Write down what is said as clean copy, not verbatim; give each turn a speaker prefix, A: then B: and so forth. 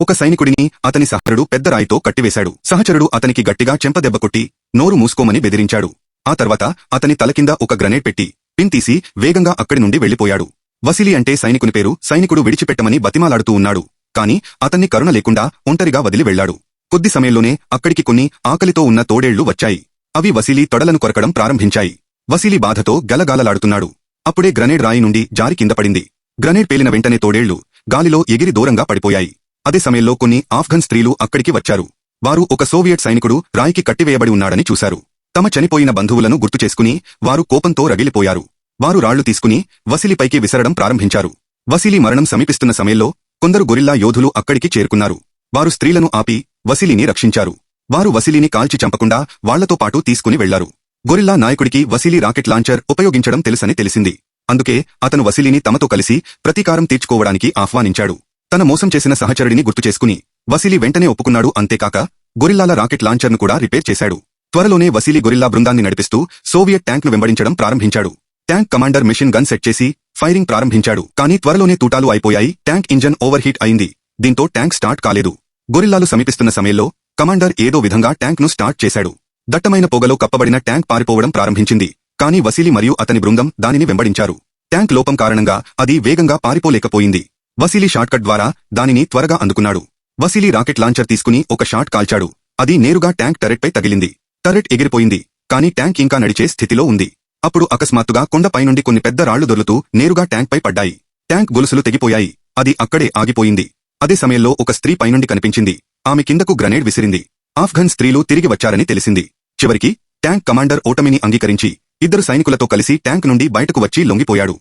A: ఒక సైనికుడిని అతని సహచరుడు పెద్ద రాయితో కట్టివేశాడు. సహచరుడు అతనికి గట్టిగా చెంపదెబ్బ కొట్టి నోరు మూసుకోమని బెదిరించాడు. ఆ తర్వాత అతని తలకింద ఒక గ్రనేడ్ పెట్టి పిన్ తీసి వేగంగా అక్కడి నుండి వెళ్లిపోయాడు. వసీలీ అంటే సైనికుని పేరు. సైనికుడు విడిచిపెట్టమని బతిమాలాడుతూ ఉన్నాడు. కాని అతన్ని కరుణ లేకుండా ఒంటరిగా వదిలి వెళ్లాడు. కొద్ది సమయంలోనే అక్కడికి కొన్ని ఆకలితో ఉన్న తోడేళ్లు వచ్చాయి. అవి వసీలీ తొడలను కొరకడం ప్రారంభించాయి. వసీలీ బాధతో గలగాలలాడుతున్నాడు. అప్పుడే గ్రనేడ్ రాయి నుండి జారి కింద పడింది. గ్రనేడ్ పేలిన వెంటనే తోడేళ్లు గాలిలో ఎగిరి దూరంగా పడిపోయాయి. అదే సమయంలో కొన్ని ఆఫ్ఘన్ స్త్రీలు అక్కడికి వచ్చారు. వారు ఒక సోవియట్ సైనికుడు రాయికి కట్టివేయబడి ఉన్నాడని చూశారు. తమ చనిపోయిన బంధువులను గుర్తుచేసుకుని వారు కోపంతో రగిలిపోయారు. వారు రాళ్లు తీసుకుని వసీలీపైకి విసరడం ప్రారంభించారు. వసీలీ మరణం సమీపిస్తున్న సమయంలో కొందరు గొరిల్లా యోధులు అక్కడికి చేరుకున్నారు. వారు స్త్రీలను ఆపి వసీలీని రక్షించారు. వారు వసీలీని కాల్చి చంపకుండా వాళ్లతో పాటు తీసుకుని వెళ్లారు. గొరిల్లా నాయకుడికి వసీలీ రాకెట్ లాంచర్ ఉపయోగించడం తెలుసని తెలిసింది. అందుకే అతను వసీలీని తమతో కలిసి ప్రతీకారం తీర్చుకోవడానికి ఆహ్వానించాడు. తన మోసం చేసిన సహచరుడిని గుర్తుచేసుకుని వసీలీ వెంటనే ఒప్పుకున్నాడు. అంతేకాక గొరిల్లాల రాకెట్ లాంచర్ను కూడా రిపేర్ చేశాడు. త్వరలోనే వసీలీ గొరిల్లా బృందాన్ని నడిపిస్తూ సోవియట్ ట్యాంక్ను వెంబడించడం ప్రారంభించాడు. Tank commander machine gun set చేసి ఫైరింగ్ ప్రారంభించాడు. కానీ త్వరలోనే తూటాలు అయిపోయాయి. ట్యాంక్ ఇంజన్ ఓవర్ హీట్ అయింది. దీంతో ట్యాంక్ స్టార్ట్ కాలేదు. గొరిల్లాలు సమీపిస్తున్న సమయంలో కమాండర్ ఏదో విధంగా ట్యాంక్ను స్టార్ట్ చేశాడు. దట్టమైన పొగలో కప్పబడిన ట్యాంక్ పారిపోవడం ప్రారంభించింది. కానీ వసీలీ మరియు అతని బృందం దానిని వెంబడించారు. ట్యాంక్ లోపం కారణంగా అది వేగంగా పారిపోలేకపోయింది. వసీలీ షార్ట్కట్ ద్వారా దానిని త్వరగా అందుకున్నాడు. వసీలీ రాకెట్ లాంచర్ తీసుకుని ఒక షాట్ కాల్చాడు. అది నేరుగా ట్యాంక్ టర్రెట్పై తగిలింది. టర్రెట్ ఎగిరిపోయింది. కానీ ట్యాంక్ ఇంకా నడిచే స్థితిలో ఉంది. అప్పుడు అకస్మాత్తుగా కొండపైనుండి కొన్ని పెద్ద రాళ్లు దొర్లుతూ నేరుగా ట్యాంక్పై పడ్డాయి. ట్యాంక్ గొలుసులు తెగిపోయాయి. అది అక్కడే ఆగిపోయింది. అదే సమయంలో ఒక స్త్రీ పైనుండి కనిపించింది. ఆమె కిందకు గ్రనేడ్ విసిరింది. ఆఫ్ఘన్ స్త్రీలు తిరిగి వచ్చారని తెలిసింది. చివరికి ట్యాంక్ కమాండర్ ఓటమిని అంగీకరించి 2 సైనికులతో కలిసి ట్యాంక్ నుండి బయటకు వచ్చి లొంగిపోయాడు.